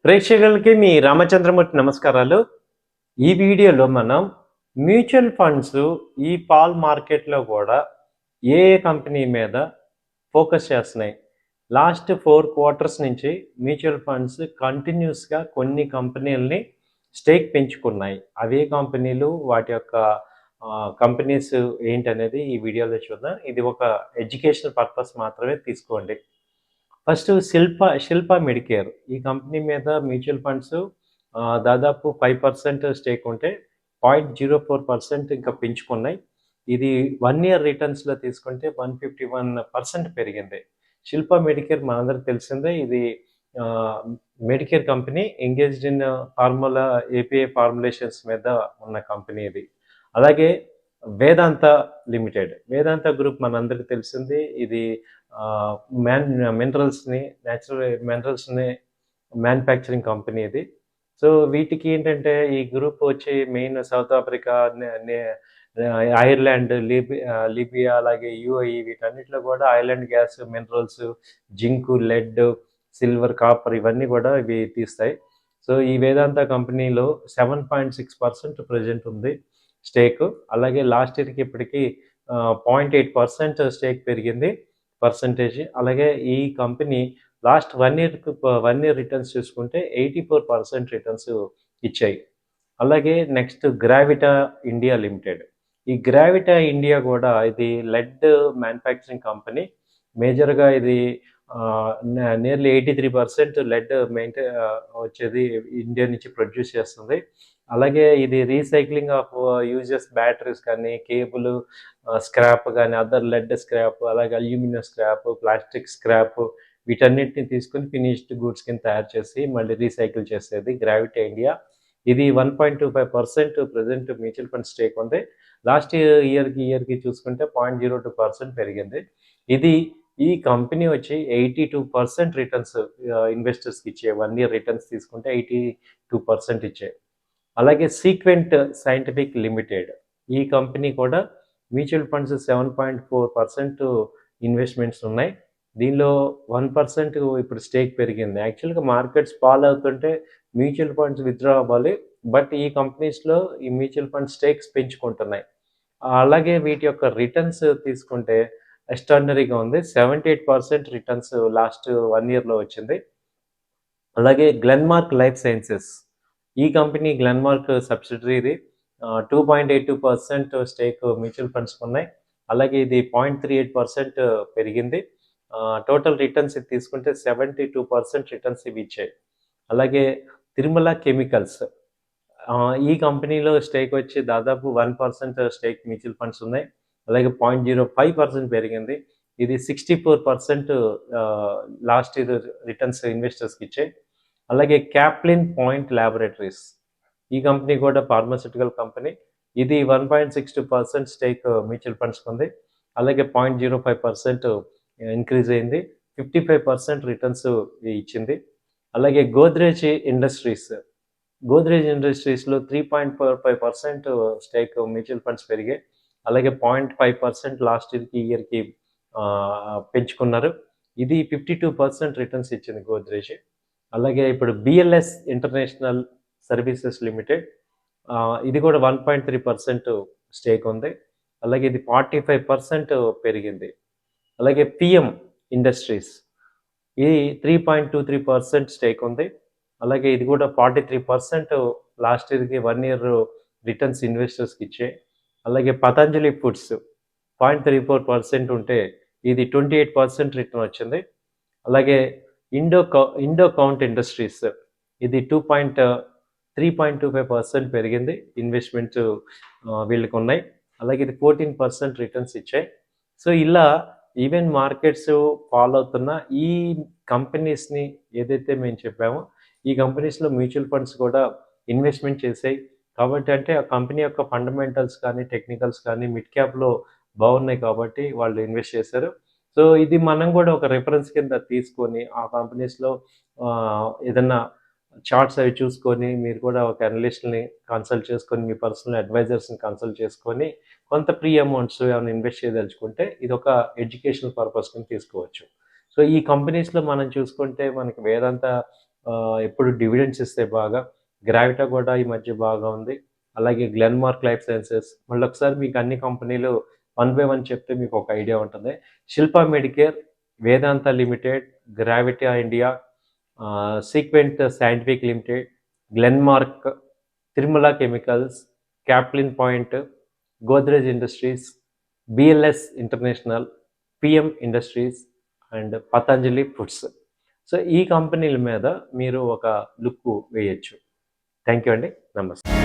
ప్రేక్షకులకి మీ రామచంద్రమూర్తి నమస్కారాలు. ఈ వీడియోలో మనం మ్యూచువల్ ఫండ్స్ ఈ పాల్ మార్కెట్‌లో గూడా ఏ ఏ కంపెనీ మీద ఫోకస్ చేస్తున్నాయి? లాస్ట్ 4 క్వార్టర్స్ నుంచి మ్యూచువల్ ఫండ్స్ కంటిన్యూస్‌గా కొన్ని కంపెనీలని స్టేక్ పెంచుకున్నాయి. అవే కంపెనీలు వాటి యొక్క కంపెనీస్ ఏంటనేది ఈ వీడియోలో చూద్దాం. ఇది ఒక ఎడ్యుకేషనల్ పర్పస్ మాత్రమే తీసుకోండి. ఫస్ట్ శిల్ప మెడికేర్ ఈ కంపెనీ మీద మ్యూచువల్ ఫండ్స్ దాదాపు 5% స్టేక్ ఉంటే 0.04% ఇంకా పెంచుకున్నాయి. ఇది 1 ఇయర్ రిటర్న్స్‌లో తీసుకుంటే 151% పెరిగింది. శిల్ప మెడికేర్ మనందరికి తెలిసిందే. ఇది ఆహ్, Medicare company engaged in formula API formulations మీద ఉన్న కంపెనీ ఇది. అలాగే వేదాంత లిమిటెడ్. వేదాంత గ్రూప్ మనందరికి తెలిసింది. ఇది ఆహ్, మ్యాన్ మినరల్స్‌ని నేచురల్ మినరల్స్‌ని మ్యానుఫ్యాక్చరింగ్ కంపెనీ ఇది. సో, వీటికి ఏంటంటే ఈ గ్రూప్ వచ్చి మెయిన్ సౌత్ ఆఫ్రికా, నె నె ఐర్లాండ్, లిబియా అలాగే యూఏఈ వీటన్నిటిలో కూడా oil and gas, minerals, zinc, lead, silver, copper ఇవన్నీ కూడా ఇవి తీస్తాయి. సో, ఈ వేదాంత కంపెనీలో 7.6% ప్రెజెంట్ ఉంది స్టేకు. అలాగే లాస్ట్ ఇయర్‌కి ఇప్పటికి 0.8% స్టేక్ పెరిగింది పర్సెంటేజ్. అలాగే ఈ కంపెనీ లాస్ట్ 1 ఇయర్ రిటర్న్స్ చూసుకుంటే 84% రిటర్న్స్ ఇచ్చాయి. అలాగే నెక్స్ట్ గ్రావిటా ఇండియా లిమిటెడ్. ఈ గ్రావిటా ఇండియా కూడా ఇది లెడ్ మ్యానుఫ్యాక్చరింగ్ కంపెనీ. మేజర్‌గా ఇది నియర్లీ 83% లెడ్ వచ్చేది ఇండియా నుంచి ప్రొడ్యూస్ చేస్తుంది. అలాగే ఇది రీసైక్లింగ్ ఆఫ్ యూజెస్ బ్యాటరీస్ కానీ, కేబుల్ స్క్రాప్ గానీ, అదర్ లెడ్ స్క్రాప్, అలాగే అల్యూమినియం స్క్రాప్, ప్లాస్టిక్ స్క్రాప్ వీటన్నిటిని తీసుకొని ఫినిష్డ్ గూడ్స్ కింద తయారు చేసి మళ్ళీ రీసైకిల్ చేసేది గ్రావిటీ ఇండియా. ఇది 1.25% ప్రెజెంట్ మ్యూచువల్ ఫండ్ స్టేక్ ఉంది. లాస్ట్ ఇయర్‌కి చూసుకుంటే 0.02% పెరిగింది. ఇది ఈ కంపెనీ వచ్చి 82% రిటర్న్స్ ఇన్వెస్టర్స్‌కి ఇచ్చే 1 ఇయర్ రిటర్న్స్ తీసుకుంటే 82% ఇచ్చాయి. అలాగే సీక్వెంట్ సైంటిఫిక్ లిమిటెడ్. ఈ కంపెనీ కూడా మ్యూచువల్ ఫండ్స్ 7.4% ఇన్వెస్ట్‌మెంట్స్ ఉన్నాయి. దీనిలో 1% ఇప్పుడు స్టేక్ పెరిగింది. యాక్చువల్‌గా మార్కెట్స్ ఫాల్ అవుతుంటే మ్యూచువల్ ఫండ్స్ విత్‌డ్రా అవ్వాలి. బట్ ఈ కంపెనీస్‌లో ఈ మ్యూచువల్ ఫండ్ స్టేక్స్ పెంచుకుంటున్నాయి. అలాగే వీటి యొక్క రిటర్న్స్ తీసుకుంటే ఎక్స్ట్రార్డినరీగా ఉంది. 78% రిటర్న్స్ లాస్ట్ 1 ఇయర్‌లో వచ్చింది. అలాగే గ్లెన్మార్క్ లైఫ్ సైన్సెస్. ఈ కంపెనీ గ్లెన్మార్క్ సబ్సిడరీది. 2.82% స్టేక్ మ్యూచువల్ ఫండ్స్‌కి ఉన్నాయి. అలాగే ఇది 0.38% పెరిగింది. టోటల్ రిటర్న్స్ ఇది తీసుకుంటే 72% రిటర్న్స్ ఇవి ఇచ్చాయి. అలాగే తిరుమల కెమికల్స్. ఈ కంపెనీలో స్టేక్ వచ్చి దాదాపు 1% స్టేక్ మ్యూచువల్ ఫండ్స్ ఉన్నాయి. అలాగే 0.05% పెరిగింది. ఇది 64% లాస్ట్ ఇయర్ రిటర్న్స్ ఇన్వెస్టర్స్‌కి ఇచ్చాయి. అలాగే క్యాప్లిన్ పాయింట్ ల్యాబొరేటరీస్. ఈ కంపెనీ కూడా ఫార్మాస్యూటికల్ కంపెనీ. ఇది 1.62% స్టేక్ మ్యూచువల్ ఫండ్స్‌కి ఉంది. అలాగే 0.05% ఇంక్రీజ్ అయింది. 55% రిటర్న్స్ ఇచ్చింది. అలాగే గోద్రేజ్ ఇండస్ట్రీస్. గోద్రేజ్ ఇండస్ట్రీస్‌లో 3.45% స్టేక్ మ్యూచువల్ ఫండ్స్ పెరిగాయి. అలాగే 0.5% లాస్ట్ ఇయర్‌కి పెంచుకున్నారు. ఇది 52% రిటర్న్స్ ఇచ్చింది గోద్రేజ్. అలాగే ఇప్పుడు బిఎల్ఎస్ ఇంటర్నేషనల్ సర్వీసెస్ లిమిటెడ్. ఇది కూడా 1.3% స్టేక్ ఉంది. అలాగే ఇది 45% పెరిగింది. అలాగే పిఎం ఇండస్ట్రీస్. ఇది 3.23% స్టేక్ ఉంది. అలాగే ఇది కూడా 43% లాస్ట్ ఇయర్‌కి 1 ఇయర్ రిటర్న్స్ ఇన్వెస్టర్స్‌కి ఇచ్చాయి. అలాగే పతంజలి ఫుడ్స్ 0.34% ఉంటే ఇది 28% రిటర్న్ వచ్చింది. అలాగే ఇండో కౌంట్ ఇండస్ట్రీస్ ఇది 3.25% పెరిగింది. ఇన్వెస్ట్‌మెంట్స్ వీళ్ళకి ఉన్నాయి. అలాగే ఇది 14% రిటర్న్స్ ఇచ్చాయి. సో, ఇలా ఈవెన్ మార్కెట్స్ ఫాలో అవుతున్న ఈ కంపెనీస్‌ని ఏదైతే మేము చెప్పామో, ఈ కంపెనీస్‌లో మ్యూచువల్ ఫండ్స్ కూడా ఇన్వెస్ట్‌మెంట్ చేసాయి. కాబట్టి అంటే ఆ కంపెనీ యొక్క ఫండమెంటల్స్ కానీ, టెక్నికల్స్ కానీ మిడ్ క్యాప్‌లో బాగున్నాయి కాబట్టి వాళ్ళు ఇన్వెస్ట్ చేశారు. సో, ఇది మనం కూడా ఒక రిఫరెన్స్ కింద తీసుకొని ఆ కంపెనీస్‌లో ఏదన్నా చార్ట్స్ అవి చూసుకొని మీరు కూడా ఒక అనలిస్ట్‌ని కన్సల్ట్ చేసుకొని, మీ పర్సనల్ అడ్వైజర్స్‌ని కన్సల్ట్ చేసుకొని కొంత ప్రీ అమౌంట్స్ ఏమైనా ఇన్వెస్ట్ చేయదలుచుకుంటే ఇదొక ఎడ్యుకేషనల్ పర్పస్ కింద తీసుకోవచ్చు. సో, ఈ కంపెనీస్‌లో మనం చూసుకుంటే మనకి వేదాంత ఎప్పుడు డివిడెండ్స్ ఇస్తే బాగా. గ్రావిటా కూడా ఈ మధ్య బాగా ఉంది. అలాగే గ్లెన్మార్క్ లైఫ్ సైన్సెస్. మళ్ళీ ఒకసారి మీకు అన్ని కంపెనీలు వన్ బై వన్ చెప్తే మీకు ఒక ఐడియా ఉంటుంది. Shilpa Medicare, Vedanta limited, Gravita India, sequent scientific limited, Glenmark, Tirumala chemicals, Caplin point, Godrej industries, BLS international, PM industries and Patanjali foods. So ఈ కంపెనీల మీద మీరు ఒక లుక్ వేయచ్చు. థ్యాంక్ యూ అండి. నమస్తే.